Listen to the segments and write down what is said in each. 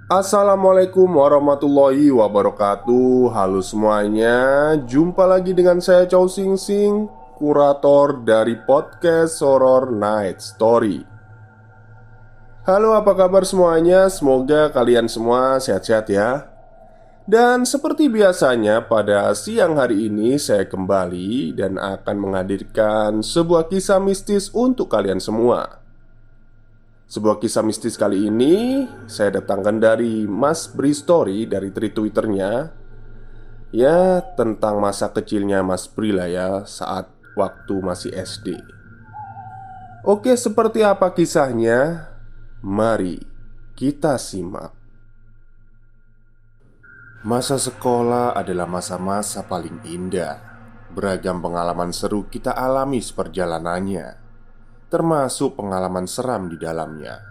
Assalamualaikum warahmatullahi wabarakatuh. Halo semuanya, jumpa lagi dengan saya Chow Sing Sing, kurator dari podcast Horror Night Story. Halo, apa kabar semuanya? Semoga kalian semua sehat-sehat ya. Dan seperti biasanya pada siang hari ini saya kembali dan akan menghadirkan sebuah kisah mistis untuk kalian semua. Sebuah kisah mistis kali ini saya datangkan dari Mas Bri Story dari tweet Twitternya. Ya, tentang masa kecilnya Mas Bri lah ya, saat waktu masih SD. Oke, seperti apa kisahnya? Mari kita simak. Masa sekolah adalah masa-masa paling indah. Beragam pengalaman seru kita alami seperjalanannya, termasuk pengalaman seram di dalamnya.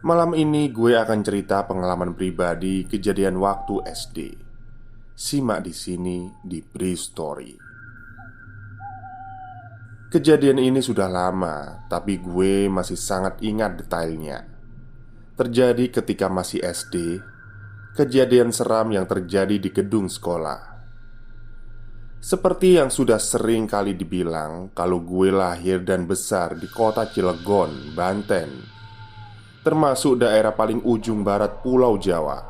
Malam ini gue akan cerita pengalaman pribadi kejadian waktu SD. Simak di sini di Bri Story. Kejadian ini sudah lama, tapi gue masih sangat ingat detailnya. Terjadi ketika masih SD. Kejadian seram yang terjadi di gedung sekolah. Seperti yang sudah sering kali dibilang, kalau gue lahir dan besar di kota Cilegon, Banten, termasuk daerah paling ujung barat Pulau Jawa.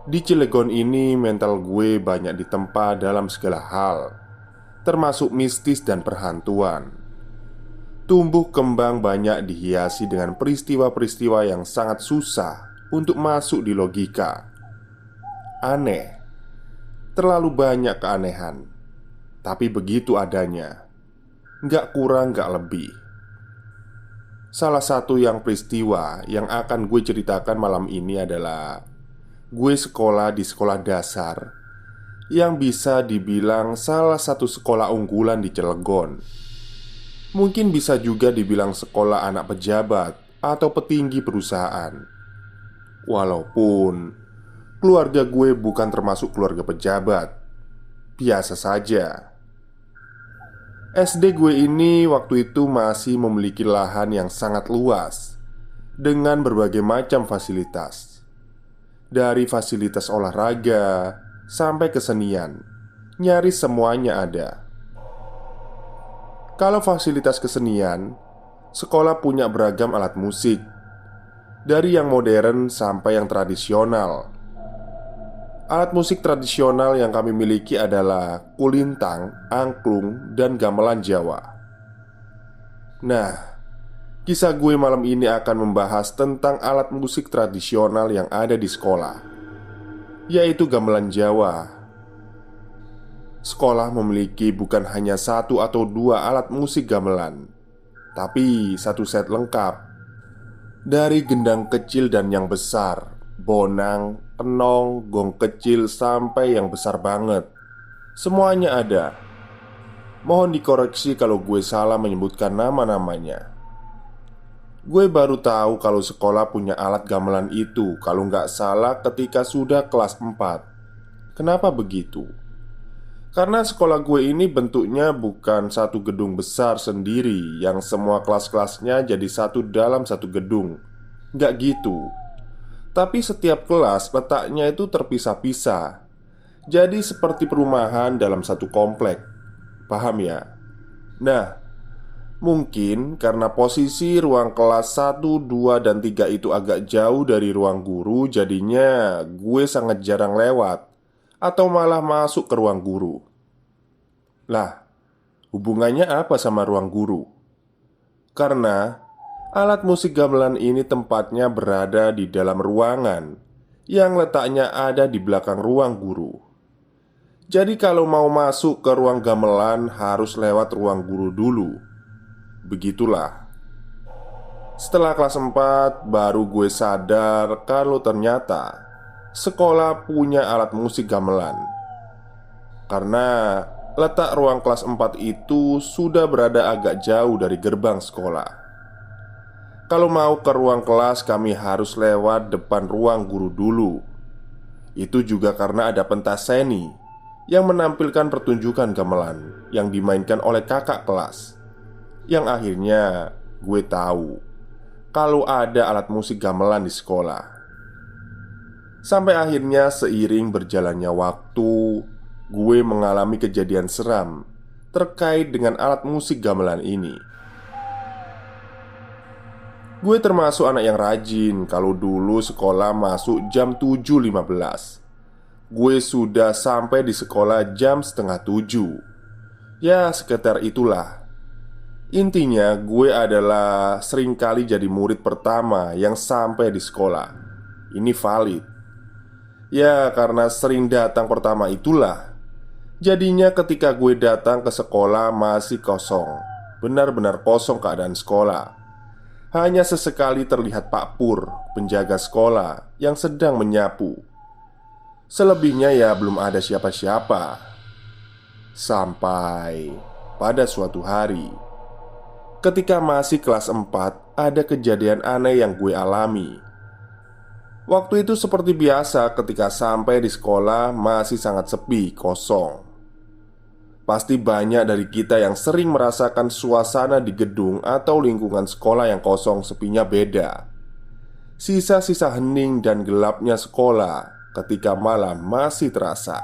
Di Cilegon ini mental gue banyak ditempa dalam segala hal, termasuk mistis dan perhantuan. Tumbuh kembang banyak dihiasi dengan peristiwa-peristiwa yang sangat susah untuk masuk di logika. Aneh, terlalu banyak keanehan, tapi begitu adanya, nggak kurang nggak lebih. Salah satu yang peristiwa yang akan gue ceritakan malam ini adalah gue sekolah di sekolah dasar yang bisa dibilang salah satu sekolah unggulan di Cilegon. Mungkin bisa juga dibilang sekolah anak pejabat atau petinggi perusahaan. Walaupun keluarga gue bukan termasuk keluarga pejabat, biasa saja. SD gue ini waktu itu masih memiliki lahan yang sangat luas dengan berbagai macam fasilitas. Dari fasilitas olahraga sampai kesenian, nyaris semuanya ada. Kalau fasilitas kesenian, sekolah punya beragam alat musik, dari yang modern sampai yang tradisional. Alat musik tradisional yang kami miliki adalah kulintang, angklung, dan gamelan Jawa. Nah, kisah gue malam ini akan membahas tentang alat musik tradisional yang ada di sekolah, yaitu gamelan Jawa. Sekolah memiliki bukan hanya satu atau dua alat musik gamelan, tapi satu set lengkap. Dari gendang kecil dan yang besar, bonang, kenong, gong kecil sampai yang besar banget, semuanya ada. Mohon dikoreksi kalau gue salah menyebutkan nama-namanya. Gue baru tahu kalau sekolah punya alat gamelan itu kalau nggak salah ketika sudah kelas 4. Kenapa begitu? Karena sekolah gue ini bentuknya bukan satu gedung besar sendiri yang semua kelas-kelasnya jadi satu dalam satu gedung. Nggak gitu. Tapi setiap kelas letaknya itu terpisah-pisah. Jadi seperti perumahan dalam satu komplek. Paham ya? Nah, mungkin karena posisi ruang kelas 1, 2, dan 3 itu agak jauh dari ruang guru, jadinya gue sangat jarang lewat atau malah masuk ke ruang guru. Lah, hubungannya apa sama ruang guru? Karena alat musik gamelan ini tempatnya berada di dalam ruangan yang letaknya ada di belakang ruang guru. Jadi kalau mau masuk ke ruang gamelan harus lewat ruang guru dulu. Begitulah. Setelah kelas 4 baru gue sadar kalau ternyata sekolah punya alat musik gamelan. Karena letak ruang kelas 4 itu sudah berada agak jauh dari gerbang sekolah. Kalau mau ke ruang kelas kami harus lewat depan ruang guru dulu. Itu juga karena ada pentas seni yang menampilkan pertunjukan gamelan yang dimainkan oleh kakak kelas. Yang akhirnya gue tahu kalau ada alat musik gamelan di sekolah. Sampai akhirnya seiring berjalannya waktu, gue mengalami kejadian seram terkait dengan alat musik gamelan ini. Gue termasuk anak yang rajin. Kalau dulu sekolah masuk jam 7.15, gue sudah sampai di sekolah jam setengah 7. Ya sekitar itulah. Intinya gue adalah seringkali jadi murid pertama yang sampai di sekolah. Ini valid. Ya karena sering datang pertama itulah, jadinya ketika gue datang ke sekolah masih kosong. Benar-benar kosong keadaan sekolah. Hanya sesekali terlihat Pak Pur, penjaga sekolah, yang sedang menyapu. Selebihnya ya belum ada siapa-siapa. Sampai pada suatu hari, ketika masih kelas 4, ada kejadian aneh yang gue alami. Waktu itu seperti biasa, ketika sampai di sekolah masih sangat sepi, kosong. Pasti banyak dari kita yang sering merasakan suasana di gedung atau lingkungan sekolah yang kosong, sepinya beda. Sisa-sisa hening dan gelapnya sekolah ketika malam masih terasa.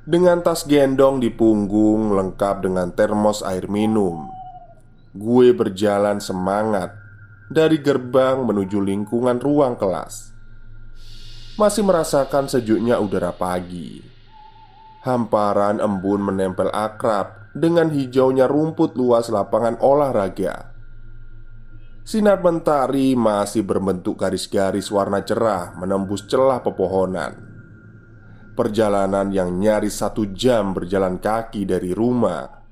Dengan tas gendong di punggung lengkap dengan termos air minum, gue berjalan semangat dari gerbang menuju lingkungan ruang kelas. Masih merasakan sejuknya udara pagi. Hamparan embun menempel akrab dengan hijaunya rumput luas lapangan olahraga. Sinar mentari masih berbentuk garis-garis warna cerah menembus celah pepohonan. Perjalanan yang nyaris 1 jam berjalan kaki dari rumah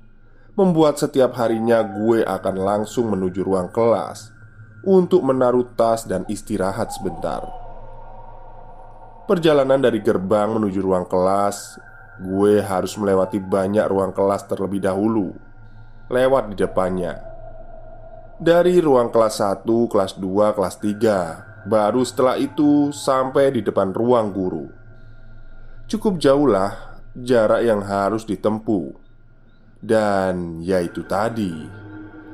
membuat setiap harinya gue akan langsung menuju ruang kelas untuk menaruh tas dan istirahat sebentar. Perjalanan dari gerbang menuju ruang kelas, gue harus melewati banyak ruang kelas terlebih dahulu. Lewat di depannya. Dari ruang kelas 1, kelas 2, kelas 3, baru setelah itu sampai di depan ruang guru. Cukup jauh lah jarak yang harus ditempuh. Dan ya itu tadi,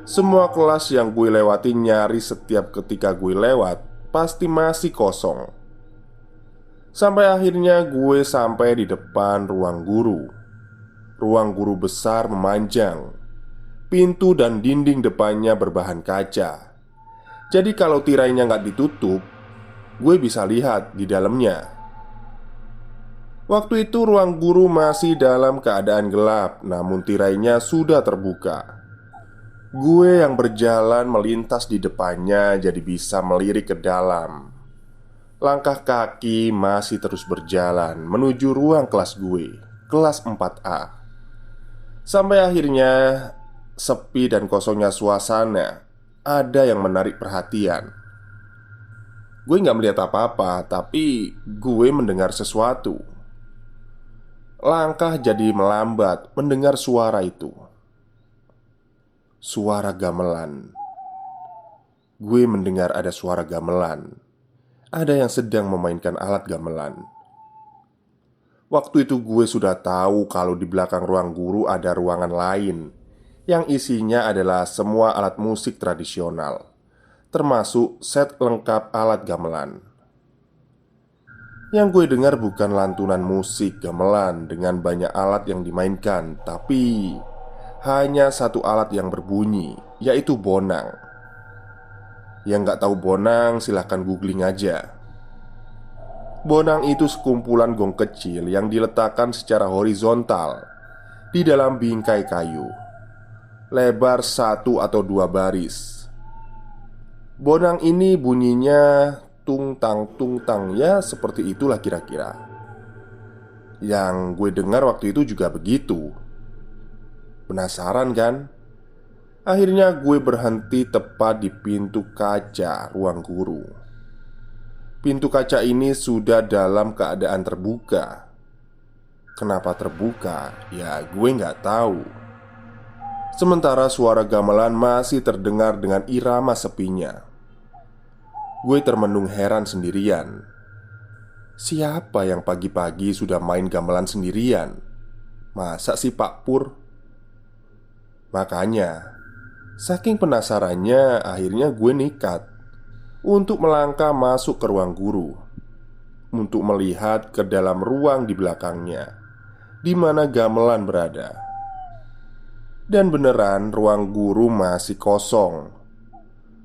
semua kelas yang gue lewati nyaris setiap ketika gue lewat pasti masih kosong. Sampai akhirnya gue sampai di depan ruang guru. Ruang guru besar memanjang. Pintu dan dinding depannya berbahan kaca. Jadi kalau tirainya nggak ditutup, gue bisa lihat di dalamnya. Waktu itu ruang guru masih dalam keadaan gelap, namun tirainya sudah terbuka. Gue yang berjalan melintas di depannya jadi bisa melirik ke dalam. Langkah kaki masih terus berjalan menuju ruang kelas gue, kelas 4A. Sampai akhirnya sepi dan kosongnya suasana ada yang menarik perhatian. Gue nggak melihat apa-apa, tapi gue mendengar sesuatu. Langkah jadi melambat mendengar suara itu. Suara gamelan. Gue mendengar ada suara gamelan. Ada yang sedang memainkan alat gamelan. Waktu itu gue sudah tahu kalau di belakang ruang guru ada ruangan lain yang isinya adalah semua alat musik tradisional, termasuk set lengkap alat gamelan. Yang gue dengar bukan lantunan musik gamelan dengan banyak alat yang dimainkan, tapi hanya satu alat yang berbunyi, yaitu bonang. Yang nggak tahu bonang silahkan googling aja. Bonang itu sekumpulan gong kecil yang diletakkan secara horizontal di dalam bingkai kayu, lebar 1 atau 2 baris. Bonang ini bunyinya tung tang ya seperti itulah kira-kira. Yang gue dengar waktu itu juga begitu. Penasaran kan? Akhirnya gue berhenti tepat di pintu kaca ruang guru. Pintu kaca ini sudah dalam keadaan terbuka. Kenapa terbuka? Ya gue nggak tahu. Sementara suara gamelan masih terdengar dengan irama sepinya. Gue termenung heran sendirian. Siapa yang pagi-pagi sudah main gamelan sendirian? Masa sih Pak Pur? Makanya Saking penasarannya, akhirnya gue nekat untuk melangkah masuk ke ruang guru, untuk melihat ke dalam ruang di belakangnya, di mana gamelan berada. Dan beneran ruang guru masih kosong.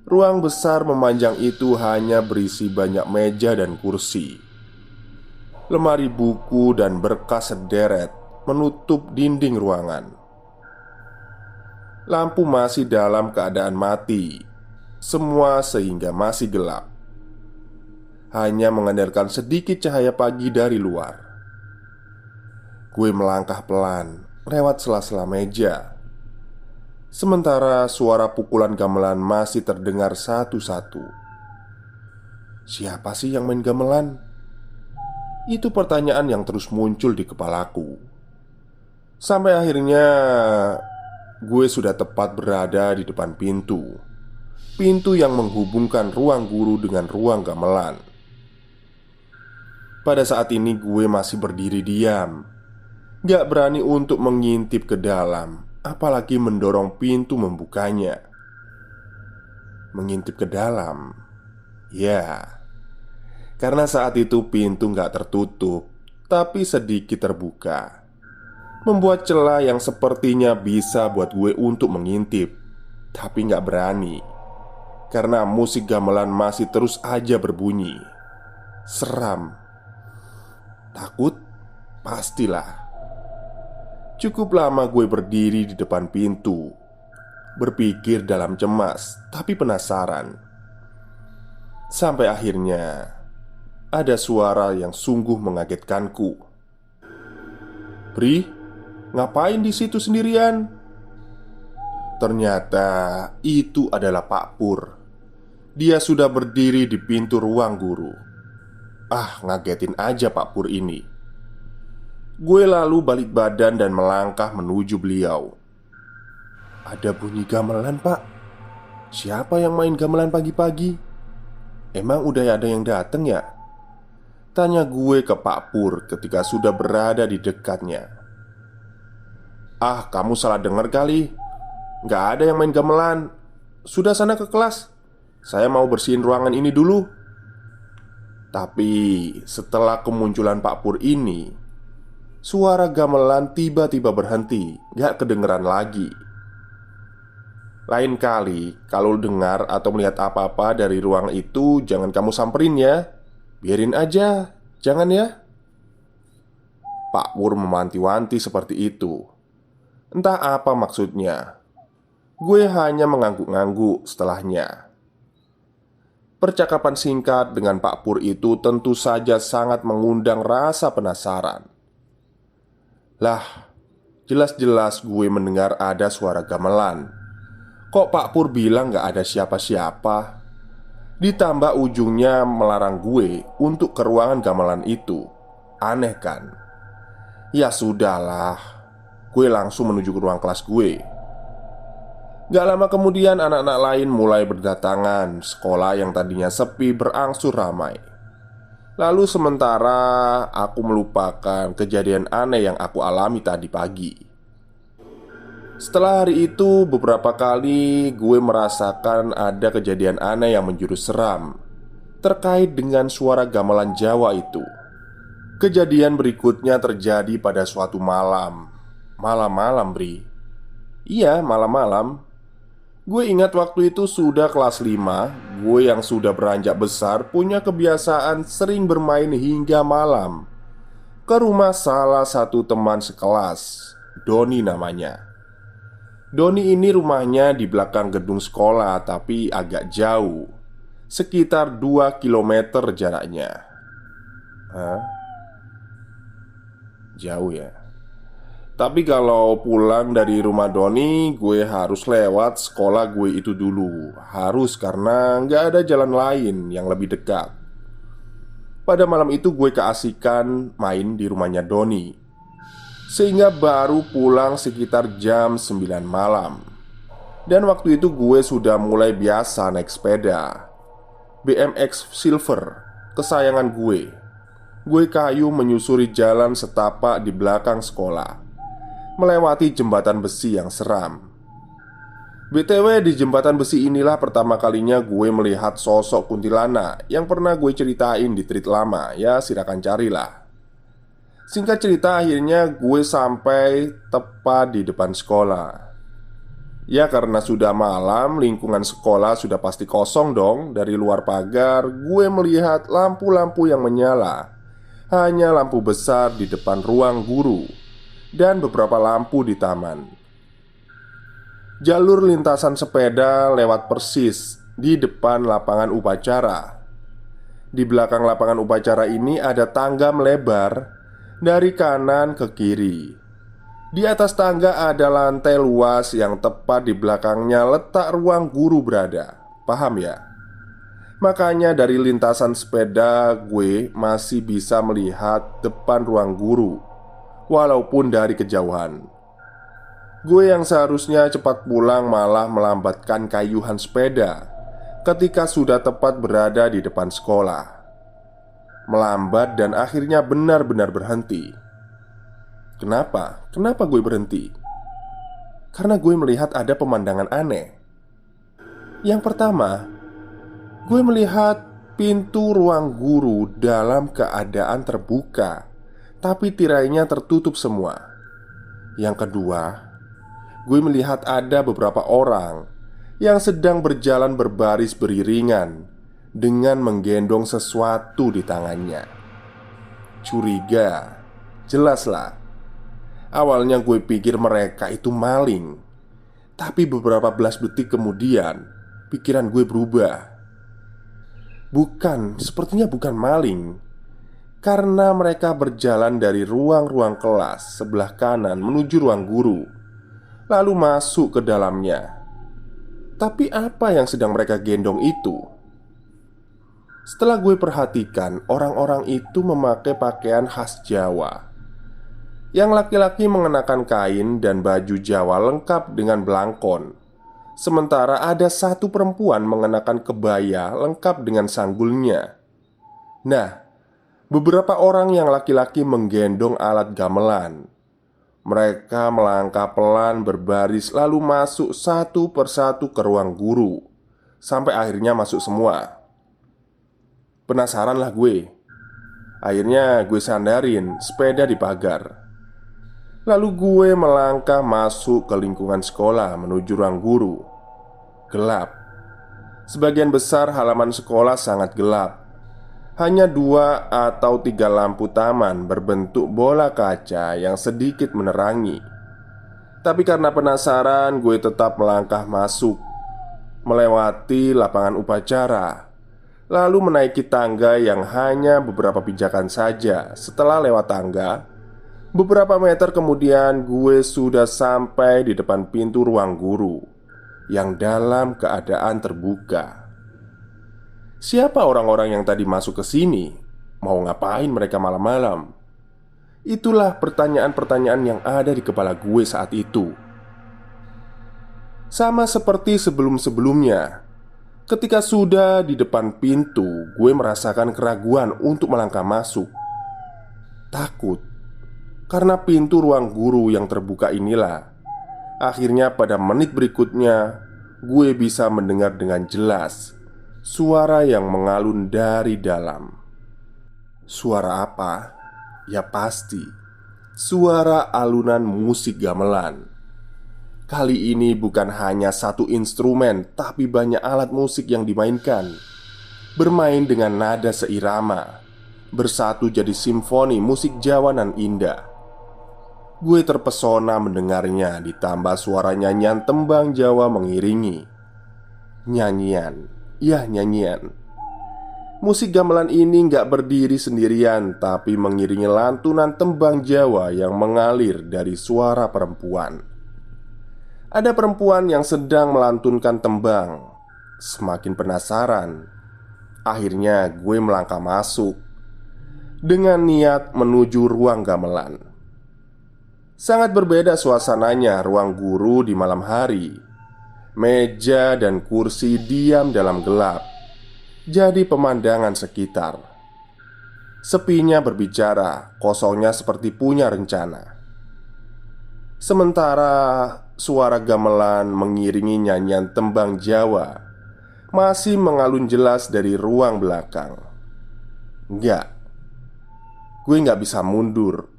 Ruang besar memanjang itu hanya berisi banyak meja dan kursi. Lemari buku dan berkas sederet menutup dinding ruangan. Lampu masih dalam keadaan mati. Semua sehingga masih gelap. Hanya mengandalkan sedikit cahaya pagi dari luar. Gue melangkah pelan lewat sela-sela meja, sementara suara pukulan gamelan masih terdengar satu-satu. Siapa sih yang main gamelan? Itu pertanyaan yang terus muncul di kepalaku. Sampai akhirnya gue sudah tepat berada di depan pintu. Pintu yang menghubungkan ruang guru dengan ruang gamelan. Pada saat ini gue masih berdiri diam, gak berani untuk mengintip ke dalam, apalagi mendorong pintu membukanya. Mengintip ke dalam, ya, karena saat itu pintu gak tertutup, tapi sedikit terbuka, membuat celah yang sepertinya bisa buat gue untuk mengintip. Tapi gak berani, karena musik gamelan masih terus aja berbunyi. Seram. Takut? Pastilah. Cukup lama gue berdiri di depan pintu, berpikir dalam cemas, tapi penasaran. Sampai akhirnya ada suara yang sungguh mengagetkanku. "Bri, ngapain di situ sendirian?" Ternyata itu adalah Pak Pur. Dia sudah berdiri di pintu ruang guru. Ah, ngagetin aja Pak Pur ini. Gue lalu balik badan dan melangkah menuju beliau. "Ada bunyi gamelan, Pak. Siapa yang main gamelan pagi-pagi? Emang udah ada yang dateng ya?" Tanya gue ke Pak Pur ketika sudah berada di dekatnya. "Ah, kamu salah dengar kali. Nggak ada yang main gamelan. Sudah sana ke kelas. Saya mau bersihin ruangan ini dulu." Tapi setelah kemunculan Pak Pur ini, suara gamelan tiba-tiba berhenti, gak kedengeran lagi. Lain kali kalau dengar atau melihat apa-apa dari ruang itu, jangan kamu samperin ya. Biarin aja, jangan ya. Pak Pur memanti-wanti seperti itu. Entah apa maksudnya. Gue hanya mengangguk-ngangguk setelahnya. Percakapan singkat dengan Pak Pur itu tentu saja sangat mengundang rasa penasaran. Lah, jelas-jelas gue mendengar ada suara gamelan. Kok Pak Pur bilang gak ada siapa-siapa? Ditambah ujungnya melarang gue untuk ke ruangan gamelan itu. Aneh kan? Ya sudahlah. Gue langsung menuju ke ruang kelas gue. Gak lama kemudian anak-anak lain mulai berdatangan. Sekolah yang tadinya sepi berangsur ramai. Lalu sementara aku melupakan kejadian aneh yang aku alami tadi pagi. Setelah hari itu beberapa kali gue merasakan ada kejadian aneh yang menjurus seram terkait dengan suara gamelan Jawa itu. Kejadian berikutnya terjadi pada suatu malam. Malam-malam, Bri. Iya, malam-malam. Gue ingat waktu itu sudah kelas 5. Gue yang sudah beranjak besar punya kebiasaan sering bermain hingga malam ke rumah salah satu teman sekelas, Doni namanya. Doni ini rumahnya di belakang gedung sekolah, tapi agak jauh, sekitar 2 kilometer jaraknya. Hah? Jauh ya. Tapi kalau pulang dari rumah Doni, gue harus lewat sekolah gue itu dulu. Harus, karena nggak ada jalan lain yang lebih dekat. Pada malam itu gue keasikan main di rumahnya Doni, sehingga baru pulang sekitar jam 9 malam. Dan waktu itu gue sudah mulai biasa naik sepeda BMX Silver kesayangan gue. Gue kayu menyusuri jalan setapak di belakang sekolah, melewati jembatan besi yang seram. BTW, di jembatan besi inilah pertama kalinya gue melihat sosok kuntilanak yang pernah gue ceritain di tweet lama. Ya, silakan carilah. Singkat cerita, akhirnya gue sampai tepat di depan sekolah. Ya, karena sudah malam, lingkungan sekolah sudah pasti kosong dong. Dari luar pagar, gue melihat lampu-lampu yang menyala. Hanya lampu besar di depan ruang guru dan beberapa lampu di taman. Jalur lintasan sepeda lewat persis di depan lapangan upacara. Di belakang lapangan upacara ini ada tangga melebar dari kanan ke kiri. Di atas tangga ada lantai luas yang tepat di belakangnya letak ruang guru berada. Paham ya? Makanya dari lintasan sepeda gue masih bisa melihat depan ruang guru, walaupun dari kejauhan. Gue yang seharusnya cepat pulang malah melambatkan kayuhan sepeda ketika sudah tepat berada di depan sekolah. Melambat dan akhirnya benar-benar berhenti. Kenapa? Kenapa gue berhenti? Karena gue melihat ada pemandangan aneh. Yang pertama, gue melihat pintu ruang guru dalam keadaan terbuka, tapi tirainya tertutup semua. Yang kedua, gue melihat ada beberapa orang yang sedang berjalan berbaris beriringan dengan menggendong sesuatu di tangannya. Curiga, jelaslah. Awalnya gue pikir mereka itu maling, tapi beberapa belas detik kemudian pikiran gue berubah. Sepertinya bukan maling, karena mereka berjalan dari ruang-ruang kelas sebelah kanan menuju ruang guru, lalu masuk ke dalamnya. Tapi apa yang sedang mereka gendong itu? Setelah gue perhatikan, orang-orang itu memakai pakaian khas Jawa. Yang laki-laki mengenakan kain dan baju Jawa lengkap dengan belangkon. Sementara ada satu perempuan mengenakan kebaya lengkap dengan sanggulnya. Nah, beberapa orang yang laki-laki menggendong alat gamelan. Mereka melangkah pelan berbaris lalu masuk satu persatu ke ruang guru, sampai akhirnya masuk semua. Penasaranlah gue. Akhirnya gue sandarin sepeda di pagar. Lalu gue melangkah masuk ke lingkungan sekolah menuju ruang guru. Gelap. Sebagian besar halaman sekolah sangat gelap. Hanya 2 atau 3 lampu taman berbentuk bola kaca yang sedikit menerangi. Tapi karena penasaran, gue tetap melangkah masuk, melewati lapangan upacara, lalu menaiki tangga yang hanya beberapa pijakan saja. Setelah lewat tangga, beberapa meter kemudian gue sudah sampai di depan pintu ruang guru yang dalam keadaan terbuka. Siapa orang-orang yang tadi masuk ke sini? Mau ngapain mereka malam-malam? Itulah pertanyaan-pertanyaan yang ada di kepala gue saat itu. Sama seperti sebelum-sebelumnya, ketika sudah di depan pintu, gue merasakan keraguan untuk melangkah masuk. Takut karena pintu ruang guru yang terbuka inilah. Akhirnya pada menit berikutnya, gue bisa mendengar dengan jelas suara yang mengalun dari dalam. Suara apa? Ya pasti suara alunan musik gamelan. Kali ini bukan hanya satu instrumen, tapi banyak alat musik yang dimainkan, bermain dengan nada seirama, bersatu jadi simfoni musik Jawa nan indah. Gue terpesona mendengarnya, ditambah suara nyanyian tembang Jawa mengiringi. Nyanyian, ya nyanyian. Musik gamelan ini gak berdiri sendirian, tapi mengiringi lantunan tembang Jawa yang mengalir dari suara perempuan. Ada perempuan yang sedang melantunkan tembang. Semakin penasaran, akhirnya gue melangkah masuk dengan niat menuju ruang gamelan. Sangat berbeda suasananya ruang guru di malam hari. Meja dan kursi diam dalam gelap, jadi pemandangan sekitar. Sepinya berbicara, kosongnya seperti punya rencana. Sementara suara gamelan mengiringi nyanyian tembang Jawa masih mengalun jelas dari ruang belakang. Enggak, gue nggak bisa mundur.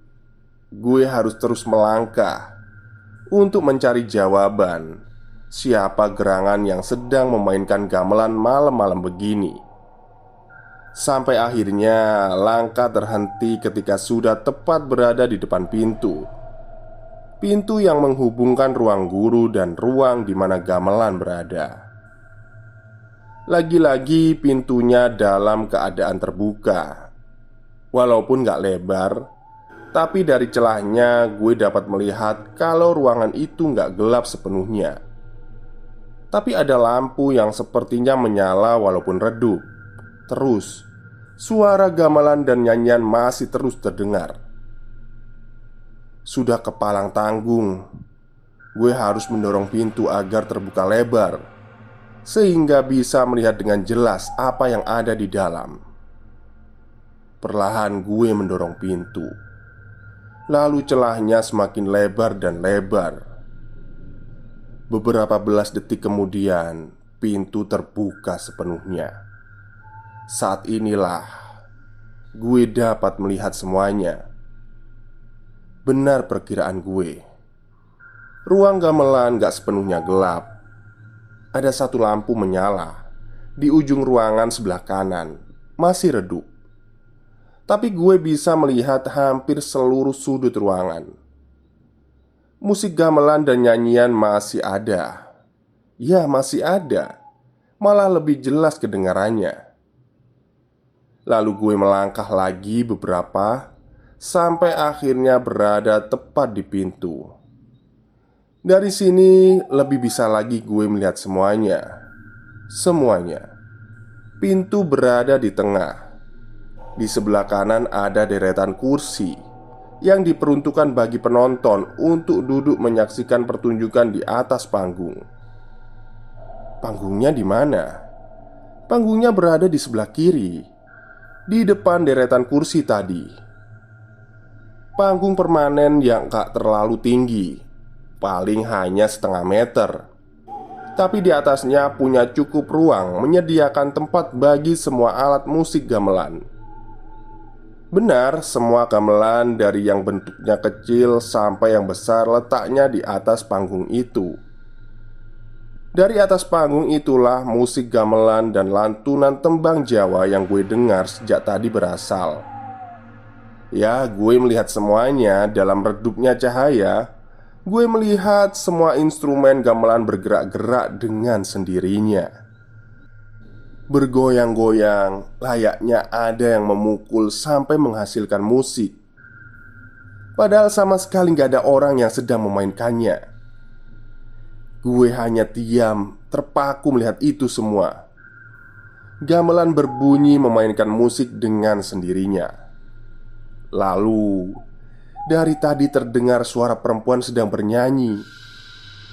Gue harus terus melangkah untuk mencari jawaban siapa gerangan yang sedang memainkan gamelan malam-malam begini. Sampai akhirnya langkah terhenti ketika sudah tepat berada di depan pintu. Pintu yang menghubungkan ruang guru dan ruang di mana gamelan berada. Lagi-lagi pintunya dalam keadaan terbuka. Walaupun gak lebar, tapi dari celahnya gue dapat melihat kalau ruangan itu gak gelap sepenuhnya. Tapi ada lampu yang sepertinya menyala walaupun redup. Terus, suara gamelan dan nyanyian masih terus terdengar. Sudah kepalang tanggung, gue harus mendorong pintu agar terbuka lebar, sehingga bisa melihat dengan jelas apa yang ada di dalam. Perlahan gue mendorong pintu. Lalu celahnya semakin lebar dan lebar. Beberapa belas detik kemudian, pintu terbuka sepenuhnya. Saat inilah gue dapat melihat semuanya. Benar perkiraan gue. Ruang gamelan gak sepenuhnya gelap. Ada satu lampu menyala di ujung ruangan sebelah kanan, masih redup. Tapi gue bisa melihat hampir seluruh sudut ruangan. Musik gamelan dan nyanyian masih ada. Ya, masih ada. Malah lebih jelas kedengarannya. Lalu gue melangkah lagi beberapa, sampai akhirnya berada tepat di pintu. Dari sini lebih bisa lagi gue melihat semuanya. Semuanya. Pintu berada di tengah. Di sebelah kanan ada deretan kursi yang diperuntukkan bagi penonton untuk duduk menyaksikan pertunjukan di atas panggung. Panggungnya di mana? Panggungnya berada di sebelah kiri, di depan deretan kursi tadi. Panggung permanen yang gak terlalu tinggi, paling hanya setengah meter. Tapi di atasnya punya cukup ruang menyediakan tempat bagi semua alat musik gamelan. Benar, semua gamelan dari yang bentuknya kecil sampai yang besar letaknya di atas panggung itu. Dari atas panggung itulah musik gamelan dan lantunan tembang Jawa yang gue dengar sejak tadi berasal. Ya, gue melihat semuanya dalam redupnya cahaya. Gue melihat semua instrumen gamelan bergerak-gerak dengan sendirinya, bergoyang-goyang, layaknya ada yang memukul sampai menghasilkan musik. Padahal sama sekali gak ada orang yang sedang memainkannya. Gue hanya diam, terpaku melihat itu semua. Gamelan berbunyi memainkan musik dengan sendirinya. Lalu, dari tadi terdengar suara perempuan sedang bernyanyi.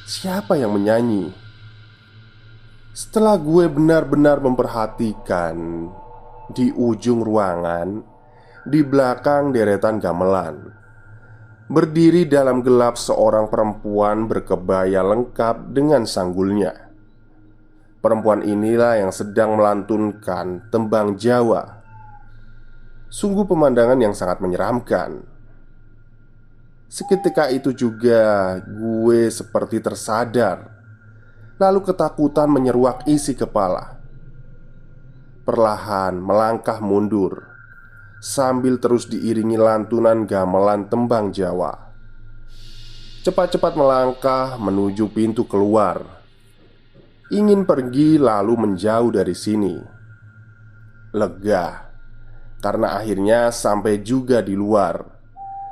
Siapa yang menyanyi? Setelah gue benar-benar memperhatikan, di ujung ruangan, di belakang deretan gamelan, berdiri dalam gelap seorang perempuan berkebaya lengkap dengan sanggulnya. Perempuan inilah yang sedang melantunkan tembang Jawa. Sungguh pemandangan yang sangat menyeramkan. Seketika itu juga gue seperti tersadar. Lalu ketakutan menyeruak isi kepala. Perlahan melangkah mundur, sambil terus diiringi lantunan gamelan tembang Jawa. Cepat-cepat melangkah menuju pintu keluar. Ingin pergi lalu menjauh dari sini. Lega, karena akhirnya sampai juga di luar.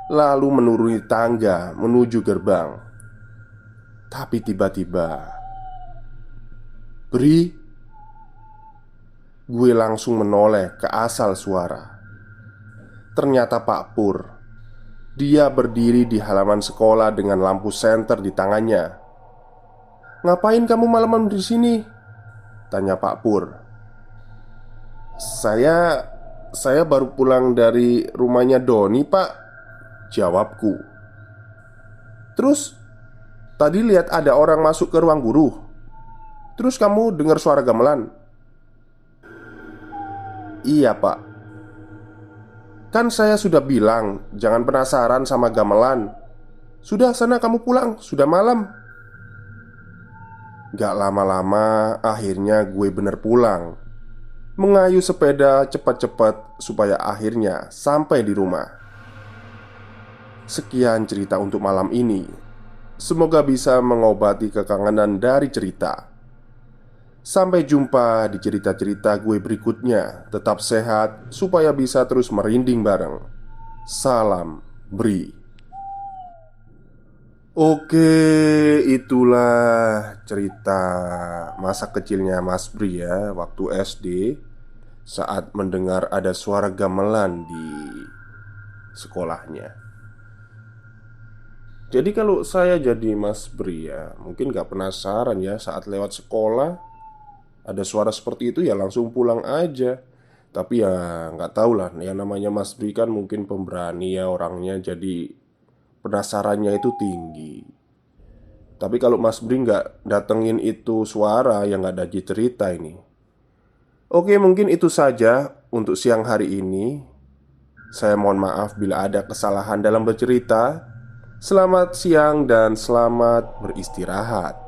Lalu menuruni tangga menuju gerbang. Tapi tiba-tiba, Bri, gue langsung menoleh ke asal suara. Ternyata Pak Pur. Dia berdiri di halaman sekolah dengan lampu senter di tangannya. "Ngapain kamu malam-malam di sini?" tanya Pak Pur. Saya baru pulang dari rumahnya Doni, Pak," jawabku. "Terus Tadi lihat ada orang masuk ke ruang guru. Terus kamu dengar suara gamelan?" "Iya pak, kan saya sudah bilang jangan penasaran sama gamelan. Sudah sana kamu pulang, sudah malam." Gak lama-lama akhirnya gue bener pulang, mengayuh sepeda cepat-cepat supaya akhirnya sampai di rumah. Sekian cerita untuk malam ini. Semoga bisa mengobati kekangenan dari cerita. Sampai jumpa di cerita-cerita gue berikutnya. Tetap sehat supaya bisa terus merinding bareng. Salam Bri. Oke, itulah cerita masa kecilnya Mas Bri ya, waktu SD, saat mendengar ada suara gamelan di sekolahnya. Jadi kalau saya jadi Mas Bri ya, mungkin gak penasaran ya saat lewat sekolah ada suara seperti itu ya langsung pulang aja. Tapi ya nggak tahu lah, yang namanya Mas Bri kan mungkin pemberani ya orangnya, jadi penasarannya itu tinggi. Tapi kalau Mas Bri nggak datengin itu suara, yang nggak ada cerita ini. Oke, mungkin itu saja untuk siang hari ini. Saya mohon maaf bila ada kesalahan dalam bercerita. Selamat siang dan selamat beristirahat.